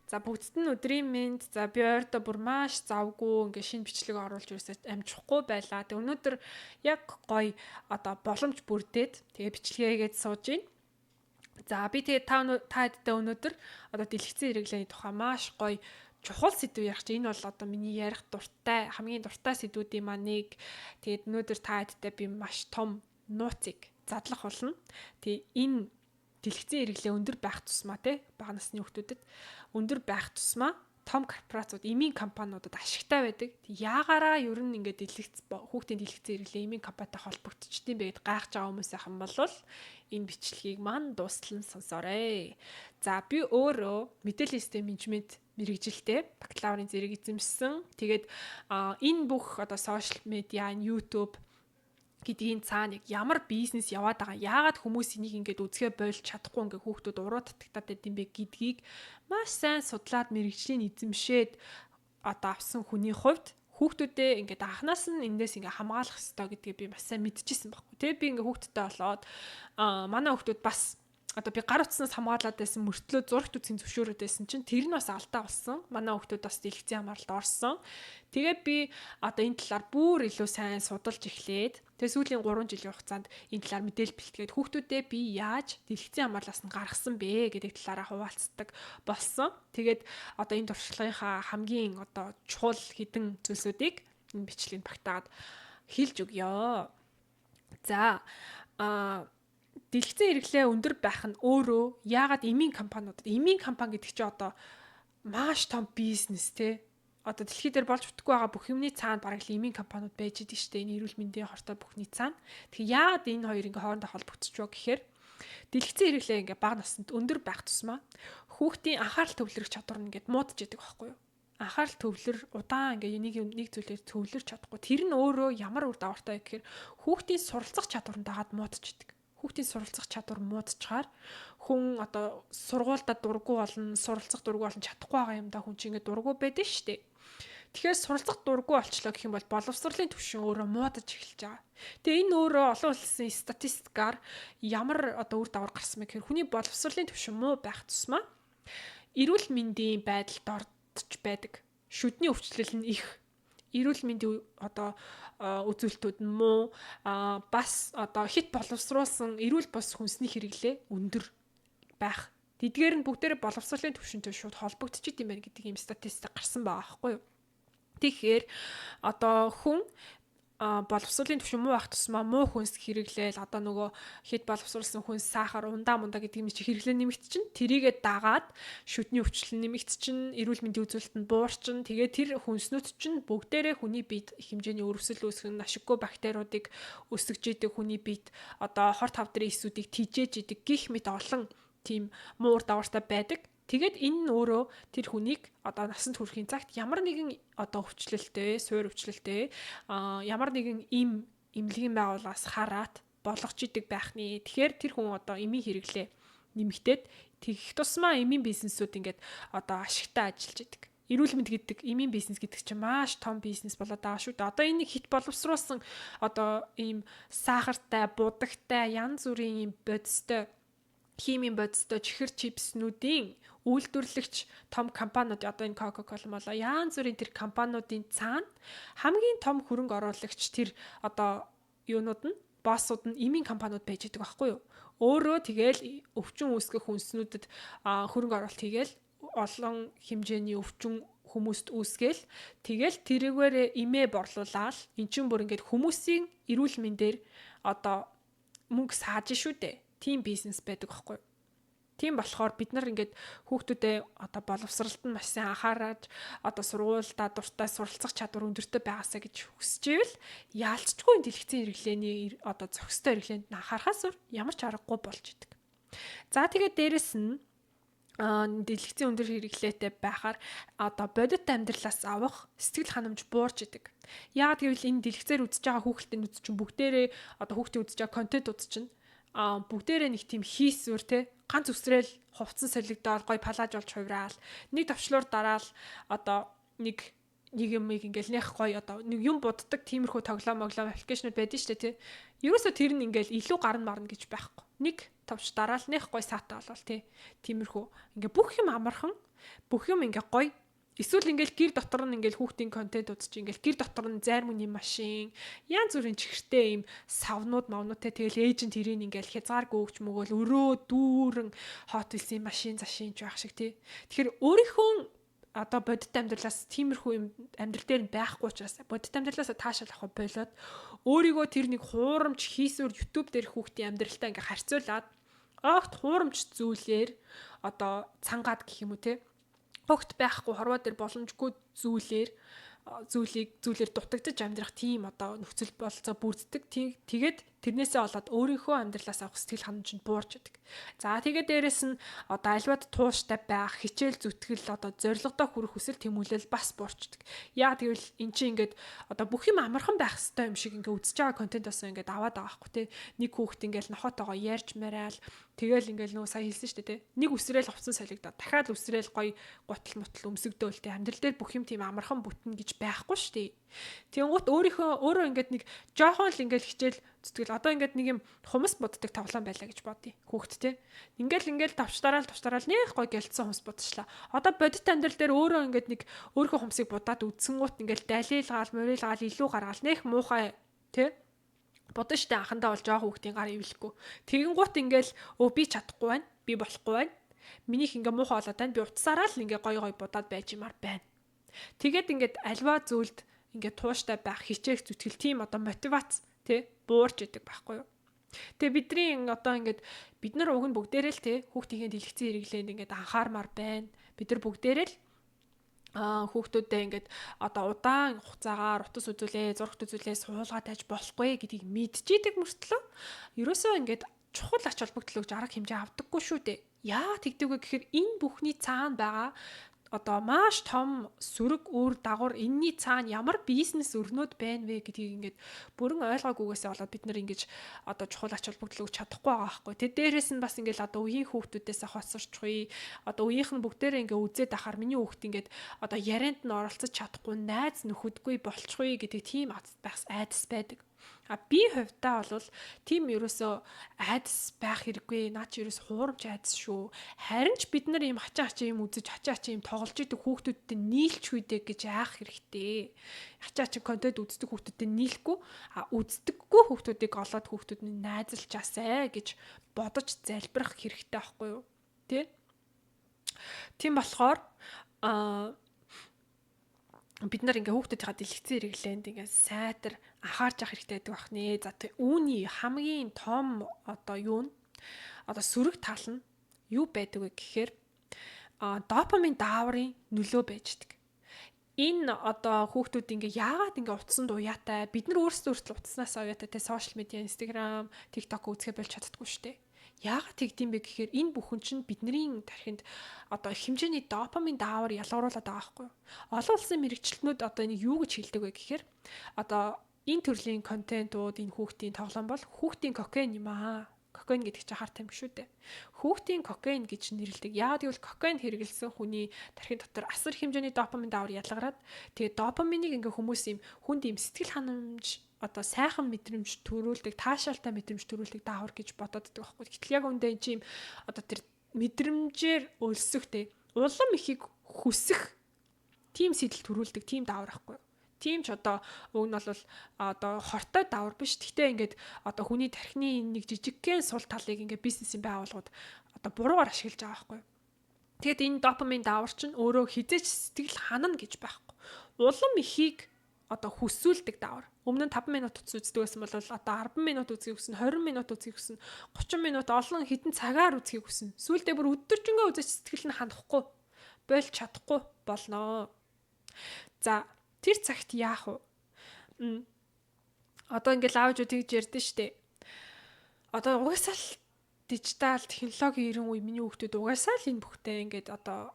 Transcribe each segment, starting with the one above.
За бүгдд нь өдрийн мэнд. За би ойрдоо бүр маш завгүй ингээ шинэ бичлэг оруулж ерөөсөө амжихгүй байлаа. Тэг өнөөдөр яг гоё одоо боломж бүрдээд тэгээ бичлэгээгээд сууж байна. За би тэгээ та хэдтэй өнөөдөр одоо дэлгэцэн хэрэглээний тухай маш гоё чухал сэдв ярих чинь. Энэ бол одоо миний ярих дуртай хамгийн дуртай сэдвүүдийн маань нэг. Тэгээд өнөөдөр та хэдтэй би маш том нууцыг задлах болно. Тэгээ энэ дэлгэцэн хэрэглээ өндөр байх тусмаа те бага насны хүүхдүүдэд өндөр байх тусмаа том корпорацууд, эмийн компаниудад ашигтай байдаг. Яагаараа ер нь ингээд хүүхдийн дэлгэцэн хэрэглээ эмийн компанитай холбогдчихдээ бэ гэд гайхаж байгаа хүмүүс ахын бол энэ бичлэгийг маань дуустал нь сонсоорой. За би өөрөө мэдээллийн систем менежмент мэрэгжилтэй бакалаврын зэрэг эзэмшсэн. Тэгээд энэ бүх одоо сошиал медиа, YouTube гэдгийн цаана ямар бизнес яваад байгаа, яагаад хүмүүс энийг ингээд үзгээ болж чадахгүй ингээд хүүхдүүд уруу татагтаад байд юм бэ гэдгийг маш сайн судлаад мэрэгжлийн эзэмшээд одоо авсан хүний хувьд хүүхдүүдээ ингээд анханаас нь эндээс ингээд хамгаалах хэрэгтэй гэдгийг би маш сайн мэдчихсэн байхгүй. Тэгээд би ингээд хүүхдтэй болоод манай хүүхдүүд бас одоо би гар утснаас хамгаалаад байсан мөртлөө зурагт үтсийн зөвшөөрөөд байсан чинь тэр нь бас алдаа болсон. Манай хүүхдүүд бас дэлгэцэн хамгаалалт орсон. Тэгээд би одоо энэ талаар бүр илүү сайн судалж эхлээд тэгээ сүүлийн 3 жилийн хугацаанд энэ талаар мэдээлэл бэлтгээд хүүхдүүдээ би яаж дэлгэцэн хамгаалалаас нь гаргасан бэ гэдэг талаараа хуваалцдаг болсон. Тэгээд одоо энэ туршлагынхаа хамгийн одоо чухал хэдэн зүйлсүүдийг энэ бичлэгэнд багтаагаад хэлж өгье. За дэлгэцэн хэрэглээ өндөр байх нь өөрөө яагаад эмийн компани гэдэг чинь одоо маш том бизнес те. Одоо дэлхий дээр болж бүтггүй байгаа бүх юмний цаана бараг л эмийн компаниуд байж идэг штэ. Энэ эрүүл мэндийн хортой бүхний цаана. Тэгэхээр яагаад энэ хоёр ингээ хоорондоо холбогдчихвэ гэхээр дэлгэцэн хэрэглээ ингээ бага наснд өндөр байх тусмаа хүүхдийн анхаарал төвлөрөх чадвар нь ингээ муудаж идэг байхгүй юу? Анхаарал төвлөр удаан ингээ нэг зүйлээр төвлөрч чадахгүй. Тэр нь өөрөө ямар үр дагавартай вэ гэхээр хүүхдийн суралцах чадвар нь дагаад муудаж идэг. Хүүхдийн суралцах чадвар муудчихаар хүн одоо сургуультай дургу болно, суралцах дургу болно чадахгүй байгаа юм да хүн чинь ингээ дургу байдаг штэ. Тэгэхээр суралцах дургу болчлоо гэх юм бол боловсролын түвшин өөрөө муудаж эхэлж байгаа. Тэгээ энэ өөрөө олон улсын статистикаар ямар одоо үр дагавар гарсан бэ гэхээр хүний боловсролын түвшин муу байх тусмаа эрүүл мэндийн байдалд ордож байдаг. Шүдний өвчлөл нь их. Эрүүл мэндийн одоо үзүүлэлтүүд нь муу, бас одоо хит боловсруулсан эрүүл бус хүнсний хэрэглээ өндөр байх. Тэдгээр нь бүгдээрээ боловсролын түвшинтэй шууд холбогдчих юм байна гэдэг юм статистик гарсан байгаа байхгүй юу? Тэгэхээр одоо хүн боловсролын түвшин муу байх тусмаа муу хүнс хэрэглээл одоо нөгөө хэд боловсруулсан хүнс сахар ундаа гэдэг юм чи хэрэглээ нэмэгдчихэн тэрийгээ дагаад шүдний өвчлөл нэмэгдчихэн эрүүл мэндийн үзүүлэлтэнд буурчин тэгээд тэр хүнснүүд чинь бүгдээрээ хүний биед их хэмжээний өрөвсөл үүсгэн ашиггүй бактериудыг өсгөж идэг хүний биед одоо хорт хавдрын эсүүдийг тижээж идэг гих мэт олон тийм муу ур дагавартай байдаг. Тэгээд энэ нь өөрөө тэр хүнийг одоо насанд хүрэхийн цагт ямар нэгэн одоо өвчлөлтэй, суур өвчлөлтэй, ямар нэгэн эмнэлгийн байгууллагаас хараат болгож идэг байх нэ. Тэгэхээр тэр хүн одоо эмийн хэрэглээ нэмэгдээд тэгэх тусмаа эмийн бизнесүүд ингээд одоо ашигтай ажиллаж идэг. Эрүүл мэнд гэдэг эмийн бизнес гэдэг чинь маш том бизнес болоод байгаа шүү дээ. Одоо энэ хит боловсруулсан одоо ийм сахартай, будагтай, янз бүрийн бодистой химийн бодистой чихэр чипснүүдийн үйлдвэрлэгч том компаниуд одоо энэ Coca-Cola мала янз бүрийн тэр компаниудын цаана хамгийн том хөрөнгө оруулагч тэр одоо юунууд нь боссууд нь эмийн компаниуд байж байгаа байхгүй юу? Өөрөө тэгэл өвчин үүсгэх хүнснүүдэд хөрөнгө оруулалт хийгээл олон хэмжээний өвчин хүмүүст үүсгээл тэгэл тэрүүгээр эмээ борлуулаад эн чинь бүр ингээд хүмүүсийн эрүүл мэндээр одоо мөнгө сааж шүү дээ. Тим бизнес байдаг байхгүй. Тийм болохоор бид нар ингээд хүүхдүүдэд одоо боловсролд нь маш сайн анхаараж одоо сургуультай дуртай суралцах чадвар өндөртэй байгаасаа гэж хүсчихвэл яалцчгүй дэлгэцэн хэрэглээний одоо зохистой хэрэглээнд анхаарахаас ямар ч аргагүй болж идэг. За тэгээд дээрэс нь дэлгэцэн өндөр хэрэглээтэй байхаар одоо бодит амьдралаас авах сэтгэл ханамж буурч идэг. Яагаад гэвэл энэ дэлгэцээр үзэж байгаа хүүхдийн үз чинь бүгдээрээ одоо хүүхдийн үзэж байгаа контент үз чинь бүгдээрээ нэг тийм хийсвэр те ганц үсрээл хувцсан солигдоод гой палаж болж хувраал нэг төвчлуур дараал одоо нэг юм ингээл нэх гой одоо нэг юм буддаг тиймэрхүү тоглоом аппликейшнуд байдаг шүү дээ те. Ерөөсө тэр нь ингээл илүү гарна марна гэж байхгүй. Нэг тавч дараал нэх гой саатай болвол тий. Тиймэрхүү. Ингээ бүх юм амархан, бүх юм ингээ гой. Эсвэл ингээл гэр дотор нь ингээл хүүхдийн контент үзчих ингээл гэр дотор нь зайр мөний машин янз бүрийн чихэртэй юм савнууд мавнуудтай тэгэл эйжент ирийн ингээл хязгаар гоогч мөгөөл өрөө дүүрэн хот вилсийн машин зашинч байх шиг тий. Тэгэхээр өөрийнхөө одоо бодит амьдралаас тиймэрхүү юм амьдрал дээр байхгүй учраас бодит амьдралаас таашаал авах болоод өөрийгөө тэр нэг хуурамч хийсвэр YouTube дээр хүүхдийн амьдралтай ингээ харьцуулаад огт хуурамч зүйлээр одоо цангаад гэх юм уу тий. Огт байхгүй хорвоо дээр боломжгүй зүйлээр дутагдж амьдрах тийм одоо нөхцөл болцоо бүрддэг. Тэгээд тэрнээсээ болоод өөрийнхөө амьдралаас авах сэтгэл ханамж нь буурч идэг. За тэгээд дээрэс нь одоо альваад тууштай байх, хичээл зүтгэл одоо зорилгодоо хүрэх хүсэл тэмүүлэл бас буурчдаг. Яа тэгвэл эн чинь ингээд одоо бүх юм амархан байх хэрэгтэй юм шиг ингээд үзэж байгаа контентоос ингээд аваад байгаа байхгүй тий. Нэг хүүхэд ингээд нохотойгоо ярьж мараал тэгэл ингээл нөгөө сая хэлсэн шүү дээ тий. Нэг үсрээл хувцсан солигдоод дахиад үсрээл гоё гутал мутал өмсөгдөөл тий. Амьдрал дээр бүх юм тийм амархан бүтэн гэж байхгүй шүү дээ. Тэнгуут өөрөө ингээд нэг жоохон л ингээл хичээл зүтгэл одоо ингээд нэг юм хумс боддог тавлан байлаа гэж бодъё. Хүүхэд тий. Ингээл тавчтараа нэх гоё гэлцсэн хумс бодчихлаа. Одоо бодит амьдрал дээр өөрөө ингээд нэг өөрийнхөө хумсыг будаад үдсэнгуут ингээл далилгаал, морилгаал, илүү гаргаал нэх муухай тий. Бодно штэ анхандаа бол жоох хүүхдийн гар ивлэхгүй. Тэгэнгუут ингээл би чадахгүй байна. Би болохгүй байна. Минийх ингээ муухай болоод байна. Би утсаараа л ингээ гой будаад байж юмар байна. Тэгээд ингээд альва зүйлд ингээ тууштай байх, хичээх зүтгэл тийм одоо мотивац тий буурч идэг байхгүй юу. Тэгээ бидний одоо ингээд бид нар уг нь бүгдээрээ л тий хүүхдийн дэлгэцэн хэрэглээнд ингээд анхаармаар байна. Бид нар бүгдээрээ л хүүхдүүдээ ингээд одоо удаан хугацаагаар утас үзүүлээ, зурагт үзүүлээ суулгаад тааж болохгүй гэдгийг мэдчихийдэг мөртлөө ерөөсөө ингээд чухал ач холбогдол өгж арга хэмжээ авдаггүй шүү дээ. Яа тэгдэг вэ гэхээр энэ бүхний цаана байгаа одоо маш том сөрөг үр дагавар энэний цаана ямар бизнес өрнөд байна вэ гэдгийг ингээд бүрэн ойлгоогүйгээсээ болоод бид нар ингэж одоо чухал ач холбогдол өгч чадахгүй байгаа байхгүй. Тэ дээрэс нь бас ингээд одоо үеийн хүүхдүүдээс хоцорчихъя. Одоо үеийнх нь бүгдээрээ ингээд үзээд ахаар миний хүүхд ингээд одоо ярианд нь оролцож чадахгүй, найз нөхөдгүй болчихъя гэдэг тийм айдас байдаг. Би хувьдаа бол тийм ерөөсөө айдас байх хэрэггүй. Наа чи ерөөс хуурамч айдас шүү. Харин ч бид нар ийм хачаа юм үзэж хачаа юм тоглож идэг хүүхдүүдтэй нийлч үйдэ гэж яах хэрэгтэй. Хачаа контент үздэг хүүхдүүдтэй нийлэхгүй, үздэггүй хүүхдүүдийг олоод хүүхдүүдний найзалчаасай гэж бодож залбирах хэрэгтэй байхгүй юу? Тэ? Тийм болохоор бид нар ингээ хүүхдүүдийнхаа дэлгэцэн хэрэглээнд ингээ сайтар анхаарч явах хэрэгтэй байдаг байх нэ. За үүний хамгийн том одоо юу нь одоо сөрөг тал нь юу байдаг вэ гэхээр допамин дааврын нөлөө байждаг. Энэ одоо хүүхдүүд ингээ яагаад ингээ утсанд уяатай бид нар өөрсдөө утаснаас уяатай те сошиал медиа, Instagram, TikTok үзэхэ болж чаддаггүй шүү дээ. Яагаад тэгдэм бэ гэхээр энэ бүхэн чинь бидний тархинд одоо их хэмжээний допамин даавар ялгаруулад байгаа байхгүй юу? Олон улсын мэрэгчлэтнүүд одоо энийг юу гэж хэлдэг вэ гэхээр одоо энэ төрлийн контентууд энэ хүүхдийн тоглоом бол хүүхдийн кокаин юм аа. Кокаин гэдэг чинь харт юм шүү дээ. Хүүхдийн кокаин гэж нэрлэдэг. Яагаад гэвэл кокаин хэрэглэсэн хүний тархин дотор асар хэмжээний допамин даавар ялгараад тэгээ допаминыг ингээ хүмүүс юм хүнд юм сэтгэл ханамж одоо сайхан мэдрэмж төрүүлдэг, таашаалтай мэдрэмж төрүүлдэг даавар гэж бодоод байдаг байхгүй. Гэтэл яг үндэ энэ чинь одоо тэр мэдрэмжээр өлсөх те улам ихийг хүсэх тийм сэтэл төрүүлдэг тийм даавар байхгүй. Тийм ч одоо уг нь бол одоо хортой даавар биш. Гэхдээ ингээд одоо хүний тархины нэг жижигхэн сул талыг ингээд бизнесийн байгууллагууд одоо буруугаар ашиглаж байгаа байхгүй. Тэгэд энэ допамин даавар чинь өөрөө хизээч сэтгэл ханана гэж байхгүй. Улам ихийг одоо хүсүүлдэг даавар. Өмнө нь 5 минут утас үздэг байсан бол одоо 10 минут үзхийг хүснэ, 20 минут үзхийг хүснэ, 30 минут олон хэдэн цагаар үзхийг хүснэ. Сүүлдээ бүр өдөржингөө үзэж сэтгэл нь ханахгүй, болж чадахгүй болноо. За, тэр цагт яах вэ? Одоо ингээл аавч үтгийж ярьдэн штэ. Одоо угаасаа л дижитал технологийн ирэн үе миний хүүхдүүд угаасаа л энэ бүхтэй ингээд одоо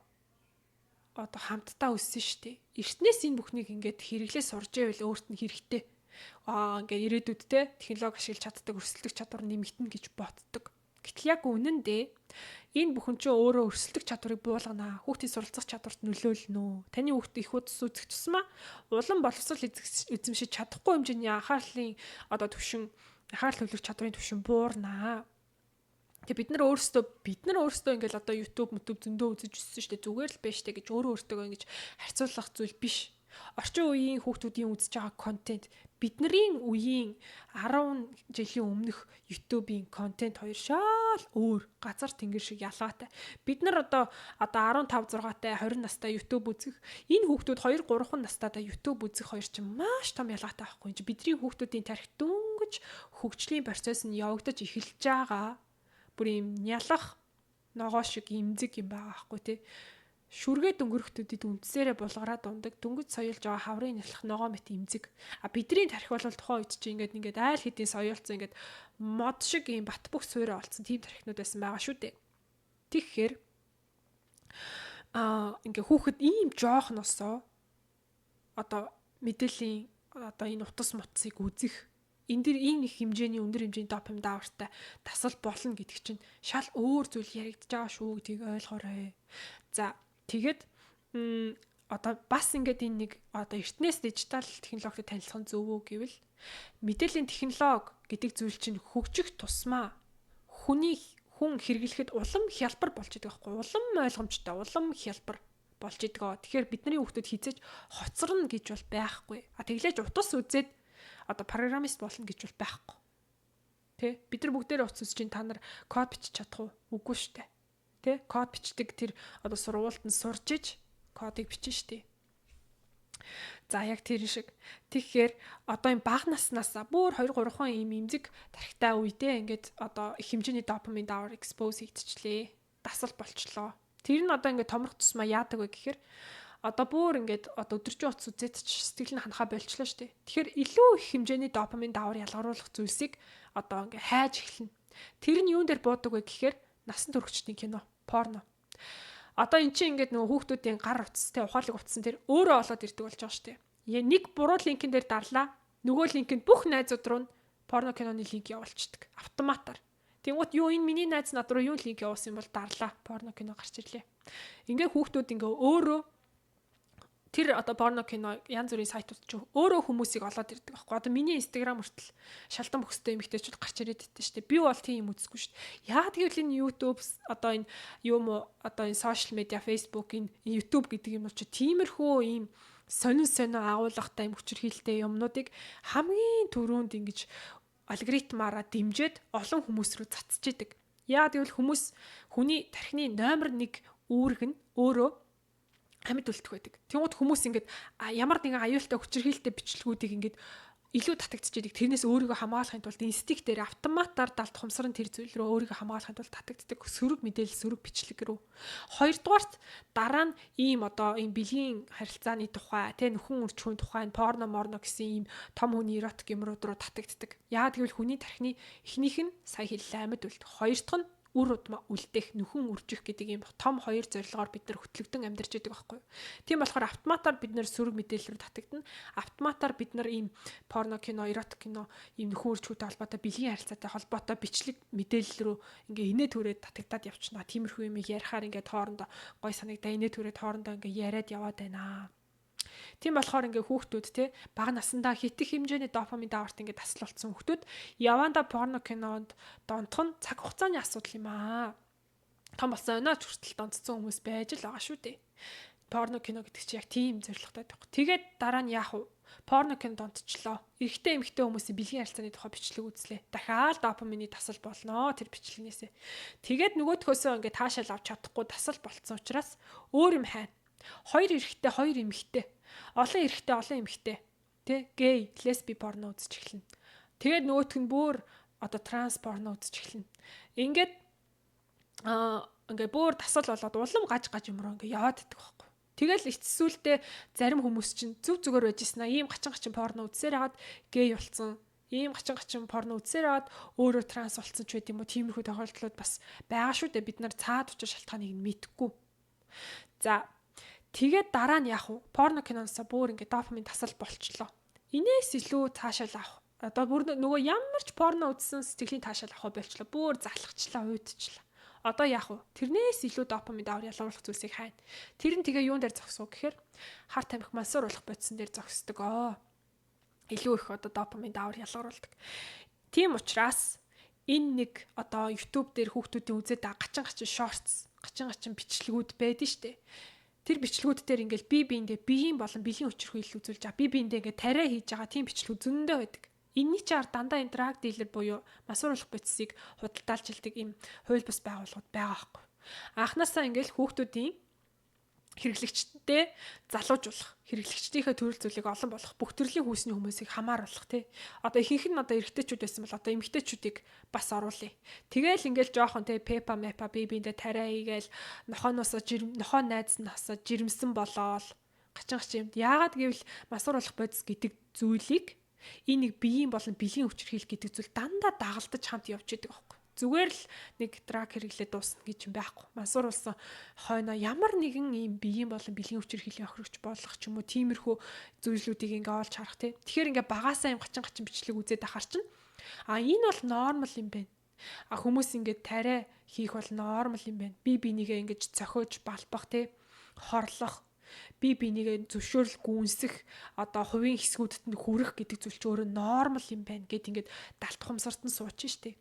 хамтдаа өссөн штэ. Эртнээс энэ бүхнийг ингээд хэрэглээ сурж байвал өөрт нь хэрэгтэй. Ингээд ирээдүйд те технологи ашиглаж чаддаг өрсөлдөх чадвар нэмэгдэнэ гэж боддог. Гэтэл яг үнэндээ энэ бүхэн чинь өөрөө өрсөлдөх чадварыг буулгана. Хүүхдийн суралцах чадварт нөлөөлнө. Таны хүүхд их удас үзэх тусмаа улам боловсрол эзэмшиж чадахгүй хэмжээний анхаарлын одоо түвшин, анхаарал хөвлөх чадварын түвшин буурнаа. Тэгээ бид нар өөрсдөө ингээл одоо YouTube зөндөө үзэж өссөн шүү дээ. Зүгээр л байж тээ гэж өөртөө ингэж харьцуулах зүйл биш. Орчин үеийн хүүхдүүдийн үзэж байгаа контент бидний үеийн 10 жилийн өмнөх YouTube-ийн контент хоёр шал өөр газар тэнгэр шиг ялгаатай. Бид нар одоо 15 6-тай 20 настай YouTube үзэх энэ хүүхдүүд 2 3 настайдаа YouTube үзэх хоёр чинь маш том ялгаатай байхгүй. Бидний хүүхдүүдийн тарих дөнгөж хөгжлийн процесс нь явагдаж эхэлж байгаа. Бүр юм нялах ногоо шиг имзэг юм байгаа байхгүй тий. Шүргээ дөнгөрөхтүүдэд үндсээрээ булгараад ундаг дөнгөж соёолж байгаа хаврын нялах ногоо мэт имзэг. Бидний тарих бол тухайн үед чи ингээд айл хэдийн соёолцсон ингээд мод шиг юм бат бөх суурь олцсон тийм тарихнууд байсан байгаа шүү дээ. Тэгэхээр ингээ хүүхэд ийм жоохносоо одоо мэдээллийн одоо энэ утас мутсыг үзэх энэ их хэмжээний өндөр хэмжээний допамин даавартай тасал болно гэдэг чинь шал өөр зүйл яригдж байгаа шүү гэдгийг ойлгоорой. За тэгээд одоо бас ингээд энэ нэг одоо эртнээс дижитал технологид танилцах зөв үү гэвэл мэдээллийн технологи гэдэг зүйл чинь хөгжих тусмаа хүн хэрэглэхэд улам хялбар болж идэг байхгүй улам ойлгомжтой улам хялбар болж идэг. Тэгэхээр бидний хүүхдүүд хизээж хоцорно гэж бол байхгүй. Тэглээж утас үзээд одоо программист болно гэж бол байхгүй. Тэ бид нар бүгдээрээ утас үзэж чинь та нар код бичиж чадах уу? Үгүй шүү дээ. Тэ код бичдэг тэр одоо сургуульд нь сурж иж кодыг бичнэ шүү дээ. За яг тэр шиг. Тэгэхээр одоо энэ бага наснасаа бүр 2 3 ийм имзэг тархитай үедээ ингээд одоо их хэмжээний допамин даавар экспоз хийгдчихлээ. Дасал болчлоо. Тэр нь одоо ингээд томрох тусмаа яадаг вэ гэхээр одоо бүр ингээд одоо өдөржин утас үзээд ч сэтгэл нь ханахаа болчлоо шүү дээ. Тэгэхээр илүү их хэмжээний допамин даавар ялгаруулах зүйлсийг одоо ингээд хайж эхэлнэ. Тэр нь юун дээр буудаг вэ гэхээр насан туршидчдын кино, порно. Одоо эн чинь ингээд нөгөө хүүхдүүдийн гар утастай ухаалаг утсан тэр өөрөө олоод ирдэг болж байгаа шүү дээ. Нэг буруу линкэн дээр дарлаа. Нөгөө линкэнд бүх найзууд руу порно киноны линк явуулчихдаг автоматар. Тэнгуут юу энэ миний найз над руу юу линк явуулсан бол дарлаа. Порно кино гарч ирлээ. Ингээ хүүхдүүд ингээ өөрөө тэр одоо порно кино янз бүрийн сайтууд ч өөрөө хүмүүсийг олоод ирдэг байхгүй. Одоо миний Instagram хүртэл шалдан бөхстэй эмэгтэйчүүд гарч ирээд байдсан шүү дээ. Би бол тийм үзэхгүй шүү дээ. Яагаад гэвэл энэ YouTube одоо энэ юм одоо энэ сошиал медиа Facebook энэ YouTube гэдэг юм бол чи тиймэрхүү ийм сонин агуулгатай юм хүчирхийлэлтэй юмнуудыг хамгийн түрүүнд ингэж алгоритмаараа дэмжиж олон хүмүүс рүү цацж идэг. Яагаад гэвэл хүний тархины номер 1 үүрэг нь өөрөө амьд үлдэх байдаг. Тэнгууд хүмүүс ингээд ямар нэгэн аюултай хүчирхийлэлтэй бичлэгүүдийг ингээд илүү татагдчихэдэг. Тэрнээс өөрийгөө хамгаалахын тулд инстинкт дээр автоматар далд хумсран тэр зүйл рүү өөрийгөө хамгаалахын тулд татагддаг сөрөг мэдээлэл сөрөг бичлэг рүү. Хоёрдугаарт дараа нь ийм одоо ийм бэлгийн харилцааны тухай нөхөн үржихийн тухай порно морно гэсэн ийм том хүний эротик юмрууд руу татагддаг. Яагаад гэвэл хүний тархины эхнийх нь сая хэллээ амьд үлдэх. Хоёр дахь нь үр удмаа үлдэх, нөхөн үржих гэдэг ийм том хоёр зорилгоор бид нар хөтлөгдөн амьдарч байдаг байхгүй юу. Тийм болохоор автоматар бид нар сөрөг мэдээлэл рүү татагдана. Автоматар бид нар ийм порно кино, эротик кино, ийм нөхөн үржихтэй холбоотой бэлгийн харилцаатай холбоотой бичлэг мэдээлэл рүү ингээ инээ түрээд татагдаад явчихна. Тиймэрхүү юм ярихаар ингээ хоорондоо гой санагдаа инээ түрээд хоорондоо ингээ яриад яваад байна. Тийм болохоор ингээ хүүхдүүд бага насандаа хитэх хэмжээний допамин дааварт ингээ тасал болсон хүүхдүүд яванда порно кинонд донтох нь цаг хугацааны асуудал юм аа. Том болсон өнөөч хүртэл донтсон хүмүүс байж л байгаа шүү дээ. Порно кино гэдэг чинь яг тийм зорилготой байдаг. Тэгээд дараа нь яах вэ? Порно кино донтчлоо. Эрэгтэй эмэгтэй хүмүүсийн бэлгийн харилцааны тухай бичлэг үзлээ. Дахиад допамины тасал болноо тэр бичлэгнээсээ. Тэгээд нөгөөдхөөсөө ингээ таашаал авч чадахгүй тасал болцсон учраас өөр юм хайна. Хоёр эрэгтэй, хоёр эмэгтэй. Олон эрэгтэй, олон эмэгтэй. Гей, лесби порно үзэж эхэлнэ. Тэгээд нөгөөх нь бүр одоо транс порно үзэж эхэлнэ. Ингээд бүр тасал болоод улам гаж юмроо ингээ яваад идэх байхгүй. Тэгэл эцсүүлдээ зарим хүмүүс чинь зүгээр байжснаа ийм гачин порно үзсээр хагаад гей болцсон. Ийм гачин порно үзсээр хагаад өөрөө транс болцсон ч байт юм уу. Тиймэрхүү тохиолдлууд бас байгаа шүү дээ. Бид нар цаад учир шалтгааныг мэдэхгүй. За тэгээд дараа нь яах вэ? Порно киноноосоо бүр ингээ допамин тасал болчлоо. Инээс илүү таашаал авах. Одоо бүр нөгөө ямар ч порно үзсэн сэтгэлийн таашаал авах болчлоо. Бүр залхачлаа, уйдчлаа. Одоо яах вэ? Тэрнээс илүү допамин даавар ялгаруулах зүйлсийг хайна. Тэр нь тэгээ юун дээр зогсов гэхээр хар тамхи мансуур болох бодисон дээр зогсдог. Илүү их одоо допамин даавар ялгаруулдаг. Тийм учраас энэ нэг одоо YouTube дээр хүүхдүүдийн үзээд гачин shorts, гачин бичлэгүүд байдаг штэ. Тэр бичлэгүүд дээр ингээл биеиндээ биеийн болон бэлгийн хүчирхийлэл үзүүлж байгаа. Биеиндээ ингээд тариа хийж байгаа тийм бичлэг зөндөө байдаг. Энийний чаар дандаа энэ drug dealer буюу масууруулах бодисыг худалдаалждаг ийм хууль бус байгууллагууд байгаа байхгүй. Анхнаасаа ингээл хүүхдүүдийн хэрэглэгчтэй залуужуулах, хэрэглэгчдийнхээ төрөл зүйлийг олон болгох, бүх төрлийн хүүсний хүмүүсийг хамааруулах тий. Одоо ихэнх нь одоо эрэгтэйчүүд байсан бол одоо эмэгтэйчүүдийг бас оруулъя. Тэгээл ингээл жоохон тий пепа бибиндээ тариа хийгээл нохоо найз насаа жирэмсэн болоод гачин юмд. Яагаад гэвэл масууруулах бодис гэдэг зүйлийг энэ нэг биеийн болон бэлгийн хүчирхийлэл гэдэг зүйл дандаа дагалдаж хамт явж идэг байхгүй. Зүгээр л нэг драг хэрэглээ дуусна гэж юм байхгүй. Масууруулсан хойно ямар нэгэн ийм биеийн болон бэлгийн хүчирхийллийн охирогч болох ч юм уу тиймэрхүү зүйлүүдийг ингээ олж харах тий. Тэгэхээр ингээ багаасаа юм гачин бичлэг үзээд ахаар чинь энэ бол нормал юм байна. Хүмүүс ингээ тариа хийх бол нормал юм байна. Би бинийгээ ингээ цохиож балбах тий. Хорлох би бинийгээ зөвшөөрөл гүнсэх одоо хувийн хэсгүүдэд нь хүрэх гэдэг зүйл ч өөрөө нормал юм байна гэд ингээд далт хумсартан сууч штэ.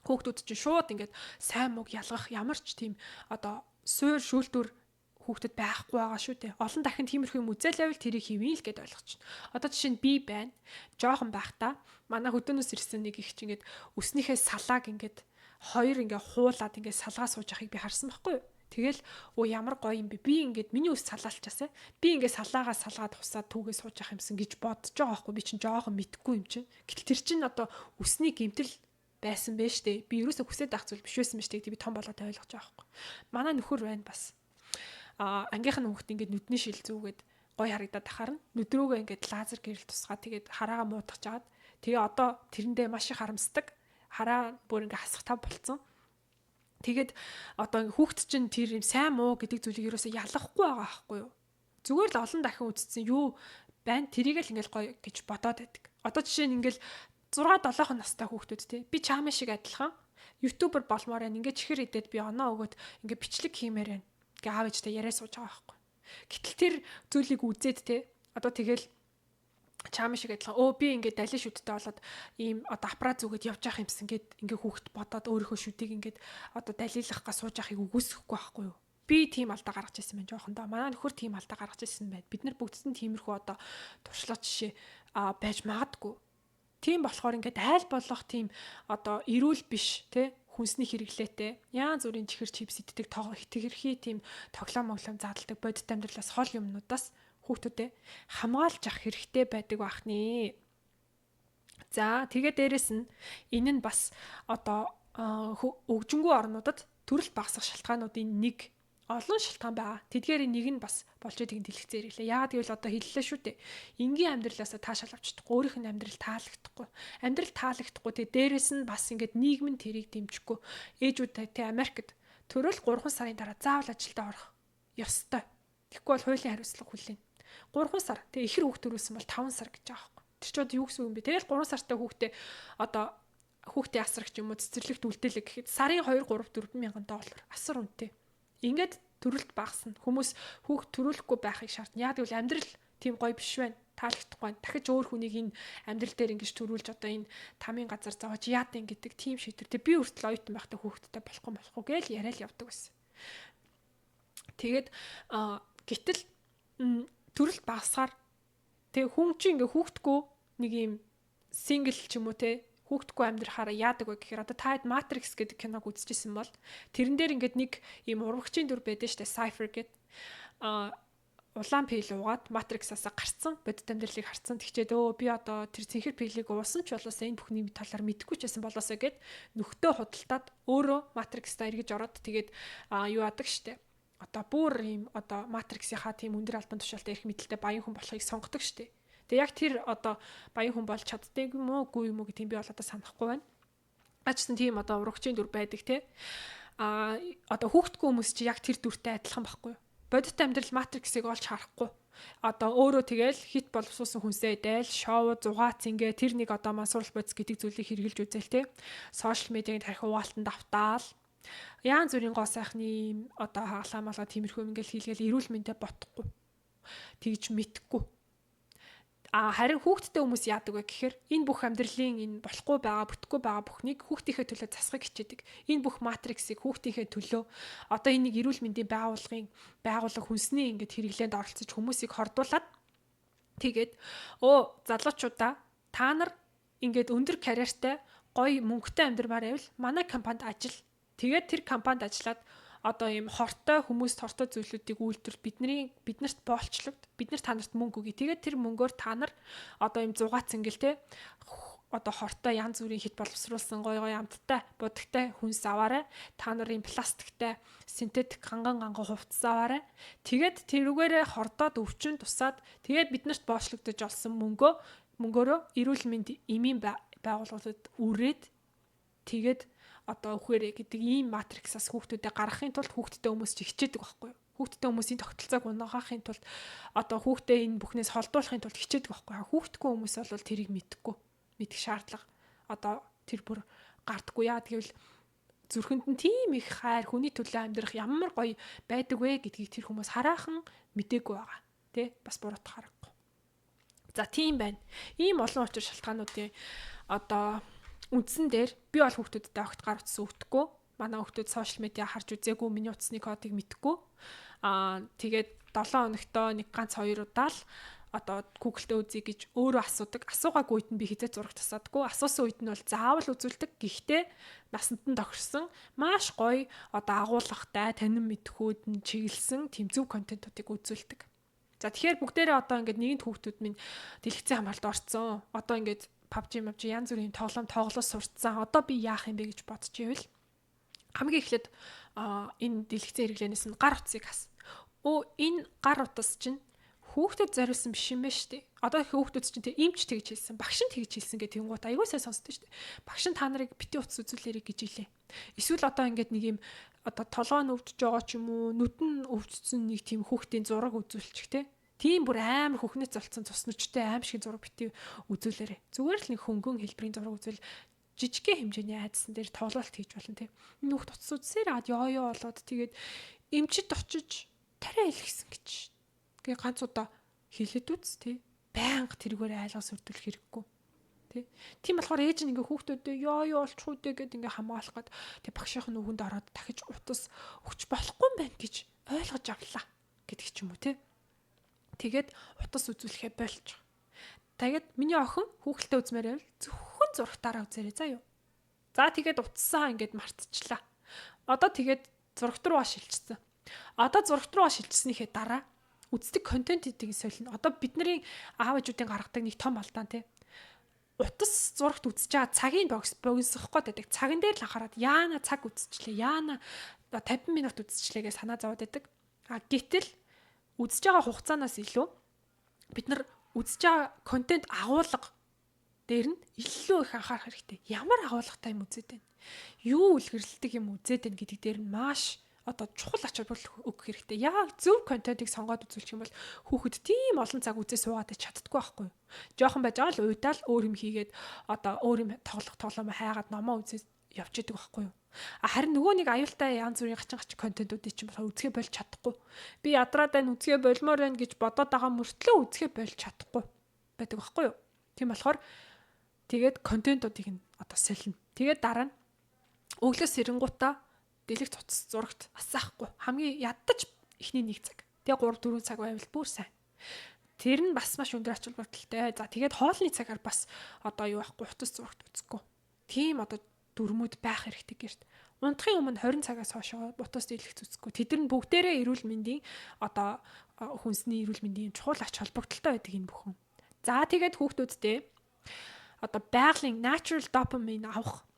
Хүүхдүүд чинь шууд ингээд сайн мог ялгах ямар ч тийм одоо суур шүүлтүр хүүхдэд байхгүй байгаа шүү дээ. Олон дахин тиймэрхүү юм үзэл байвал тэрийг хийвэн л гэд ойлгочихно. Одоо жишээ нь би байна. Жохон байхдаа манай хөдөөнөөс ирсэн нэг их чинь ингээд өснийхээ салааг ингээд хоёр ингээд хуулаад ингээд салгаа сууж ахыг би харсан байхгүй юу? Тэгэл ямар гоё юм бэ? Би ингээд миний үс салаалчаасаа. Би ингээд салаагаа салгаад хусаад түүгээ сууж ах юмсан гэж бодож байгаа байхгүй. Би чинь жоохон мэдхгүй юм чинь. Гэтэл тэр чинь одоо үсний гэмтэл байсан бэ штэ. Би ерөөсө хүсээд авах зүйл биш байсан мэт би том болоод ойлгож байгаа байхгүй. Манай нөхөр байна бас. Ангийнхан хүүхд ингээд нүдний шил зүүгээд гоё харагдаад ахаар нүдрүүгээ ингээд лазер гэрэл тусгаа тэгээд хараагаа муудах жаад тэгээ одоо тэрэндээ маш их харамсдаг. Хараа бүр ингээд хасах тав болцсон. Тэгээд одоо хүүхд чинь тэр юм сайн муу гэдэг зүйлийг ерөөсө ялахгүй байгаа байхгүй юу? Зүгээр л олон дахин үзсэн юу байна тэрийг л ингээл гоё гэж бодоод байдаг. Одоо жишээ нь ингээл 6-7 настай хүүхдүүд те би чаамаа шиг адилхан ютубер болмоор байна. Ингээд чихэр идээд би оноо өгөөд ингээд бичлэг хиймээр байна. Гэ аав ээжтэй яриа сууж байгаа байхгүй. Гэтэл тэр зүйлийг үзээд те одоо тэгэл чаамаа шиг адилхан би ингээд далин шүдтэй болоод ийм одоо аппарат зүгээд явж явах юмсан гэд ингээд хүүхд бодоод өөрийнхөө шүдийг ингээд одоо далилах га сууж явахыг үгүйсэхгүй байхгүй юу. Би тийм алдаа гаргаж ирсэн байна жоохондоо. Манай нөхөр тийм алдаа гаргаж ирсэн байна. Бид нар бүгдсэн тиймэрхүү одоо туршлага жишээ байж магадгүй. Тийм болохоор ингээд айл болох тийм одоо эрүүл биш те хүнсний хэрэглээтэй янз бүрийн чихэр чипс иддэг хэтгэрхий тийм тоглоом заадалдаг бодит амьдралаас хол юмнуудаас хүүхдүүдэд хамгаалж авах хэрэгтэй байдаг бахны. За тэгээ дээрэс нь энэ нь бас одоо өвжингүү орнуудад төрөлт багасгах шалтгаануудын нэг олон шалтгаан байгаа. Тэдгээрийн нэг нь бас болж байгаа дэлгэцээр хэлээ. Яагаад гэвэл одоо хэллээ шүү дээ. Энгийн амьдралаасаа таашаал авчихдаггүй. Өөрийнх нь амьдрал таалагдахгүй. Амьдрал таалагдахгүй. Тэгээ дээрэс нь бас ингээд нийгэм тэрийг дэмжихгүй. Ээжүүд тэ Америкт төрөл 3 сарын дараа заавал ажилдаа орох ёстой. Тэгэхгүй бол хуулийн хариуцлага хүлээнэ. 3 сар. Тэгээ ихэр хүүхд төрүүлсэн бол 5 сар гэж байгаа байхгүй. Тэр чод юу гэсэн үг юм бэ? Тэгэл 3 сартай хүүхдээ одоо хүүхдийн асрагч юм уу цэцэрлэгт үлдээлэг гэхэд сарын 2 3 4 мянган доллар асар үнэтэй. Ингээд төрөлт багасна. Хүмүүс хүүхд төрүүлэхгүй байхыг шаардна. Яагаад гэвэл амьдрал тийм гоё биш байна. Таалагдахгүй байна. Дахиж өөр хүнийг энэ амьдрал дээр ингэж төрүүлж одоо энэ тамийн газар зовоож яатан гэдэг тийм шийдвэртэй би хүртэл оюутан байхдаа хүүхдтэй болохгүй гээл яриа л явдаг байсан. Тэгээд гэтэл төрөлт багасгаар тэг хүн чинь ингээ хүүхдгүй нэг юм сингл ч юм уу те хүүхдгүй амьдрахаараа яадаг вэ гэхээр одоо та хэд Matrix гэдэг киног үзчихсэн бол тэрэн дээр ингээд нэг ийм урагчийн дүр байдаг штэ Cypher гэдэг улаан пил уугаад Matrix-аас гарцсан бодит амьдралыг харцсан тэгчээд би одоо тэр цэнхэр пилийг уусан ч болоосаа энэ бүхний талаар мэдэхгүй ч байсан болоосаа гэд нөхдөө худалдаад өөрөө Matrix-та эргэж ороод тэгээд юу яадаг штэ одоо бүр ийм одоо Matrix-ийнхаа тийм өндөр албан тушаалтай эрх мэдэлтэй баян хүн болохыг сонгодог штэ. Тэгээ яг тэр одоо баян хүн болж чаддаг юм уу үгүй юм уу гэдэг би бол одоо санахгүй байна. Ачсан тийм одоо урагчийн дүр байдаг те. Одоо хүүхдгүй хүмүүс чи яг тэр дүртэй адилхан байхгүй юу? Бодит амьдрал Matrix-ыг олж харахгүй. Одоо өөрөө тэгэл хит боловсруулсан хүнсээ дээл шоу зугаац ингээ тэр нэг одоо масуурал бодис гэдэг зүйлийг хэрэгжилж үзэл те. Сошиал медиагийн тарих хуваалтанд автаал. Яан зүрийн гоо сайхны одоо хаалаа тиймэрхүү ингээл хийлгээл эрүүл мэндэ ботхгүй. Тэгж мэдхгүй. Харин хүүхдтэй хүмүүс яадаг вэ гэхээр энэ бүх амьдралын энэ болохгүй байгаа, бүтэхгүй байгаа бүхнийг хүүхдийнхээ төлөө засахыг хичээдэг. Энэ бүх матриксыг хүүхдийнхээ төлөө одоо энийг эрүүл мэндийн байгууллага хүнсний ингээд хэрэглээнд оролцож хүмүүсийг хордуулад тэгээд залуучуудаа та нар ингээд өндөр карьертай гоё мөнгөтэй амьдрмаар байвал манай компанид ажил. Тэгээд тэр компанид ажиллаад одоо ийм хортой зүйлүүдийг үйлдвэр биднэрт боолчлогд биднэр та нарт мөнгө өгье. Тэгээд тэр мөнгөөр та нар одоо ийм зугаа цэнгэл те одоо хортой янз бүрийн хит боловсруулсан гоё амттай будагтай хүнс аваарай. Та нарын пластиктай синтетик ганган хувцас аваарай. Тэгээд тэрүүгээрээ хордоод өвчин тусаад тэгээд биднэрт боолчлогдож олсон мөнгөөрөө эрүүл мэнд эмийн байгууллагуудад үрээд тэгээд одоо үхээрээ гэдэг ийм матриксаас хүүхдүүдэд гаргахын тулд хүүхдтэй хүмүүс ч хичээдэг байхгүй юу? Хүүхдтэй хүмүүсийн тогтолцоог унагаахын тулд одоо хүүхдээ энэ бүхнээс холдуулахын тулд хичээдэг байхгүй юу? Хүүхдгүй хүмүүс бол тэрийг мэдэх шаардлага одоо тэр бүр гардаггүй яа гэвэл зүрхэнд нь тийм их хайр хүний төлөө амьдрах ямар гоё байдаг вэ гэдгийг тэр хүмүүс хараахан мдээгүй байгаа. Тэ? Бас буруутах харахгүй. За тийм байна. Ийм олон учир шалтгаануудын одоо үндсэн дээр би бол хүүхдүүдэд огт гар утсан өгдөхгүй. Манай хүүхдүүд сошиал медиа харж үзээгүй, миний утасны кодыг мэдгүй. Тэгээд 7 хоногтоо нэг ганц 2 удаа л одоо Google-тэй үзье гэж өөрөө асуудаг. Асуугаагүй үед нь би хизээ зураг тасаадаггүй. Асуусан үед нь бол заавал үзүүлдэг. Гэхдээ насанд нь тохирсон маш гоё одоо агуулгатай, танин мэдхүүд нь чиглэсэн тэм зөв контентуудыг үзүүлдэг. За тэгэхээр бүгдээрээ одоо ингээд нэгэнт хүүхдүүд минь дэлгэцийн хамгаалалт орцсон. Одоо ингээд PUBG янз бүрийн тоглож сурцсан. Одоо би яах юм бэ гэж бодож ивэл хамгийн эхлээд энэ дэлгэцийн хэрэглэнээс нь гар утсыг хас. Энэ гар утас чинь хүүхдэд зориулсан биш юм байна шүү дээ. Одоо хүүхдүүд чинь тэг эмч тэгж хэлсэн, багш нь тэгж хэлсэн гэх тэнгуут аягүй сайн сонсдог шүү дээ. Багш нь та нарыг бити утас үзүүлээрэй гэж хэлээ. Эсвэл одоо ингээд нэг юм одоо толгой нь өвдөж байгаа ч юм уу, нүд нь өвдсөн нэг тийм хүүхдийн зураг үзүүлчих те. Тийм бүр амар хөхнөц золцсон цусночтой аим шиг зураг бити үзүүлээрэй. Зүгээр л нэг хөнгөн хэлбэрийн зураг үзвэл жижигхэн хэмжээний айдсан дээр тоглолт хийж болно те. Энэ хүүхд утас үзсээр яа болоод тэгээд эмчид очиж тариа хэлгэсэн гэж. Гээ ганц удаа хэлээд үз те. Байнга тэргээр айлгаас өрдүүлэх хэрэггүй. Тэ. Тийм болохоор ээж нь ингээ хүүхдүүдэд яа болчихгүй дээ гэд ингээ хамгаалах гээд тэг багшийн нүгэнд ороод дахиж утас өгч болохгүй юм байна гэж ойлгож авлаа гэдэг ч юм уу те. Тэгээд утас үзүүлэхээ болж. Тэгээд миний охин хүүхэлтэй үзмээр байвал зөвхөн зурагтаараа үзээрэй заа юу. За тэгээд утсаа ингээд мартчихлаа. Одоо тэгээд зурагт руугаа шилжсэн. Одоо зурагт руугаа шилжснийхээ дараа үздэг контентыг солино. Одоо бидний аав ээжүүдийн гаргадаг нэг том алдаан те. Утас зурагт үзэж байгаа цагийн богиносох гээд байдаг. Цаган дээр л анхаарат яана цаг үзчихлээ. Яана 50 минут үзчихлээ гэж санаа зовоод байдаг. Гэтэл үзэж байгаа хугацаанаас илүү бид нар үзэж байгаа контент агуулга дээр нь илүү их анхаарах хэрэгтэй. Ямар агуулгатай юм үзээд байна? Юу үлгэрлэлдэг юм үзээд байна гэдэг дээр нь маш одоо чухал ач холбогдол өгөх хэрэгтэй. Яг зөв контентыг сонгоод үзүүлчих юм бол хүүхэд тийм олон цаг үзээ суугаад чаддаггүй байхгүй юу? Жохон байж байгаа л уйдаал өөр юм хийгээд одоо өөр юм тоглоом хайгаад номоо үзээд явж идэг байхгүй юу? Харин нөгөө нэг аюултай янз бүрийн гачин контентуудыг чинь болохоор үзгээ болж чадахгүй. Би ядраад байна үзгээ болмоор байна гэж бодоод байгаа мөртлөө үзгээ болж чадахгүй байдаг байхгүй юу? Тийм болохоор тэгээд контентуудыг нь одоо солино. Тэгээд дараа нь өглөөс сэрэнгуутаа дэлгэх цуц зурагт асаахгүй. Хамгийн ядаж эхний 1 цаг. Тэгээ 3-4 цаг байвал бүр сайн. Тэр нь бас маш өндөр ач холбогдолтой. За тэгээд хоолны цагаар бас одоо юу байхгүй утас зурагт үзэхгүй. Тийм одоо дүрмүүд байх хэрэгтэй гэрт. Унтахын өмнө 20 цагаас хойш утас дэлгэх үзэхгүй. Тэд нар бүгдээрээ эрүүл мэндийн одоо хүнсний эрүүл мэндийн чухал ач холбогдолтой байдаг энэ бүхэн. За тэгээд хүүхдүүдтэй одоо байгалийн natural dopamine авах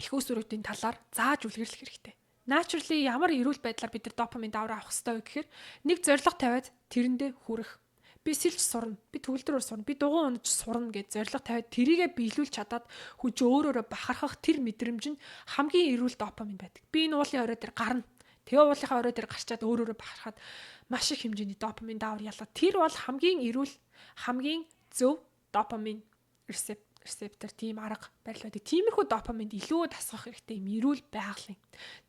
их усүрүүдийн талаар зааж үлгэрлэх хэрэгтэй. Naturally ямар эрүүл байдлаар бид нар допамин давраа авах хэрэгтэй вэ гэхээр нэг зорилго тавиад тэрэндээ хүрэх. Би сэлж сурна, би төгөлдрөөр сурна, би дугуй унаж сурна гэж зорилго тавиад тэрийгэ биелүүлж чадаад хүч өөрөөрөө бахархах тэр мэдрэмж нь хамгийн эрүүл допамин байдаг. Би энэ уулын орой дээр гарна. Тэгээ уулынхаа орой дээр гарчаад өөрөөрөө бахархаад маш их хэмжээний допамин давар ялаа. Тэр бол хамгийн эрүүл, хамгийн зөв допамин рецептор тийм арга барил байдаг. Тиймэрхүү допаминд илүү тасгах хэрэгтэй юм эрүүл байгалийн.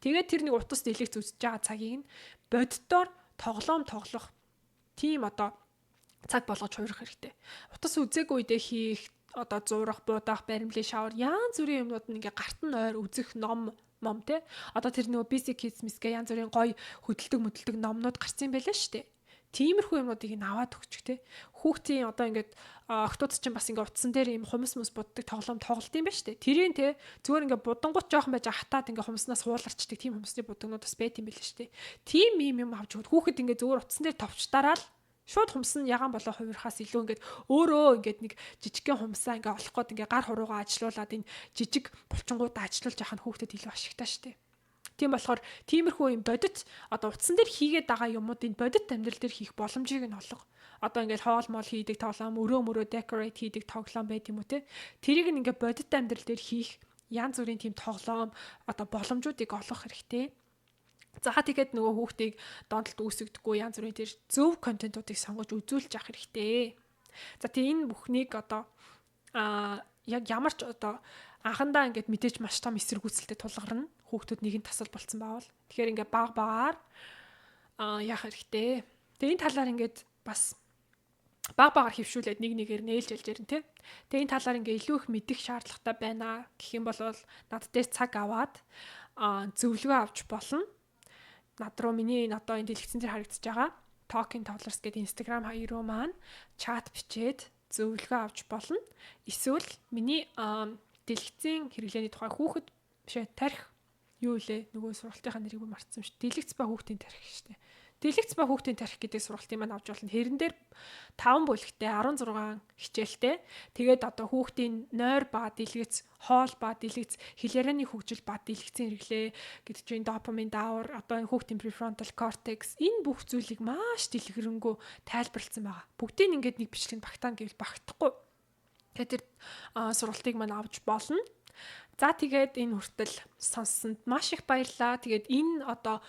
Тэгээд тэр нэг утас дэлгэх үзэж байгаа цагийг нь боддоор тоглох тийм одоо Цаг болгож хуурах хэрэгтэй. Утас үзээгүй үедээ хийх одоо зуурах, буудах, баримлын шавар янз бүрийн юмнууд нь ингээ гарт нь ойр үзэх ном те. Одоо тэр нөгөө basic kids мисгээ янз бүрийн гоё хөдөлдөг номнууд гарсан байлаа шүү дээ. Тиймэрхүү юмнуудыг ин аваад өгчих те. Хүүхдийн одоо ингээд октоуд чинь бас ингээд утсан дээр юм хумс буддаг тоглоом тоглолт юм ба штэ. Тэрийн те зүгээр ингээд будангууд жоохон байж хатаад ингээд хумснаас хууларчдаг тийм хумсны будагнууд бас байт юм байлаа штэ. Тийм юм авч өгöd хүүхэд ингээд зүгээр утсан дээр товчтараад шууд хумс нь ягаан болоо хувирхаас илүү ингээд өөрөө ингээд нэг жижигхэн хумсаа ингээд олох гээд ингээд гар хуруугаа ажилуулад энэ жижиг булчингуудаа ажилуулж яхах нь хүүхдэд илүү ашигтай штэ. Тийм болохоор тиймэрхүү юм бодит одоо утсан дээр хийгээд байгаа юмуудын бодит амьдрал дээр хийх боломжийг нь олго. Одоо ингээд хоол моол хийдэг тоглоом, өрөө decorate хийдэг тоглоом байт юм уу те. Тэрийг ингээд бодит амьдрал дээр хийх янз бүрийн тийм тоглоом одоо боломжуудыг олгох хэрэгтэй. За тэгээд нөгөө хүүхдийг донтолт үүсгдэггүй янз бүрийн тэр зөв контентуудыг сонгож үзүүлж явах хэрэгтэй. За тийм энэ бүхнийг одоо яг ямар ч одоо анхандаа ингээд мэдээж маш том эсэргүүцэлтэд тулгарна. Хүүхдүүд нэгэн тасал болцсон baawал. Тэгэхээр ингээд багаар яах хэрэгтэй. Тэгээ энэ талаар ингээд бас багаар хөвшүүлээд нэгээр нээлж ялж ярина тий. Тэгээ энэ талаар ингээд илүү их мэдэх шаардлагатай байна гэх юм бол над дээр цаг аваад зөвлөгөө авч болно. Над руу миний одоо энэ дэлгэцэн дээр харагдаж байгаа Talking Toddlers гэдэг Instagram хаяг руу маань чат бичээд зөвлөгөө авч болно. Эсвэл миний дэлгэцийн хэрэглээний тухай хүүхэд бишээ тарих юу лээ нөгөө сургалтынхаа нэрийг мартсан шүү. Дэлгэц ба хүүхдийн тарих шүү дээ. Дэлгэц ба хүүхдийн тарих гэдэг сургалтын маань авч болно. Хэрэн дээр 5 бүлэгтэй 16 хичээлтэй. Тэгээд одоо хүүхдийн нойр ба дэлгэц, хоол ба дэлгэц, хилярианы хөгжил ба дэлгэцийн хэрэглээ гэдэг чинь допамин даавар, одоо энэ хүүхдийн prefrontal cortex энэ бүх зүйлийг маш дэлгэрэнгүй тайлбарлсан байгаа. Бүгдийг ингээд нэг бичлэгэнд багтаана гэвэл багтахгүй. Тэгээд тэр сургалтыг маань авч болно. За тэгээд энэ хүртэл сонссонд маш их баярлалаа. Тэгээд энэ одоо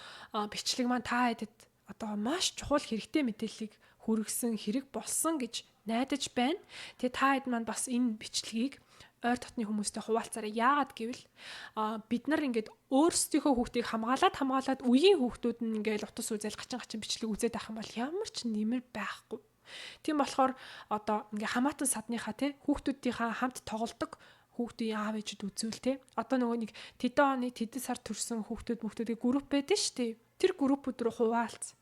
бичлэг маань та хэдэд одоо маш чухал хэрэгтэй мэдээллийг хүргэсэн хэрэг болсон гэж найдаж байна. Тэгээ та хэд маань бас энэ бичлэгийг ойр дотны хүмүүстэй хуваалцаарай. Яагаад гэвэл бид нар ингээд өөрсдийнхөө хүүхдийг хамгаалаад үеийн хүүхдүүд нь ингээд утас үзэл гачин бичлэг үзээд байх юм бол ямар ч нэмэр байхгүй. Тийм болохоор одоо ингээ хамаатан садныхаа те хүүхдүүдийнхаа хамт тоглодог хүүхдийн аав ээжид үзүүл те. Одоо нөгөө нэг тэдэн оны тэдэн сар төрсэн хүүхдүүдийн групп байдаг шүү дээ. Тэр группүүд рүү хуваалц.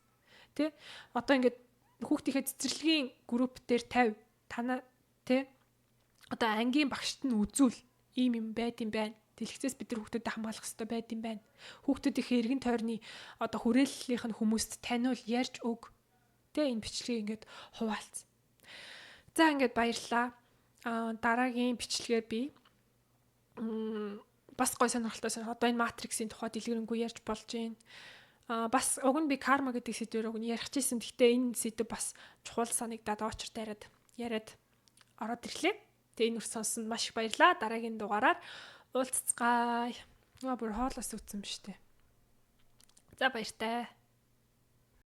Тэ? Одоо ингээд хүүхдийнхээ цэцэрлэгийн групп дээр 50 танаа тэ одоо ангийн багшд нь үзүүл ийм юм байд юм байна. Дэлгэцээс бид нар хүүхдэд хамгаалах хэрэгтэй байд юм байна. Хүүхдүүдийнхээ эргэн тойрны одоо хүрээллийнх нь хүмүүст таниул ярьж өг. Тэ энэ бичлэгийг ингээд хуваалц. За ингээд баярлалаа. Дараагийн бичлэгээр би бас гой сонирхолтой одоо энэ матриксийн тухай дэлгэрэнгүй ярьж болж байна. Бас уг нь би карма гэдэг сэдвээр уг нь ярих гэсэн. Гэхдээ энэ сэдв бас чухал санагдаад очер дайраад яриад ороод ирлээ. Тэгээ энэ үрс сонсон маш их баярлалаа. Дараагийн дугаараар уулзцгаая. Бүр хоолоос үтсэн ба штэ. За баяртай.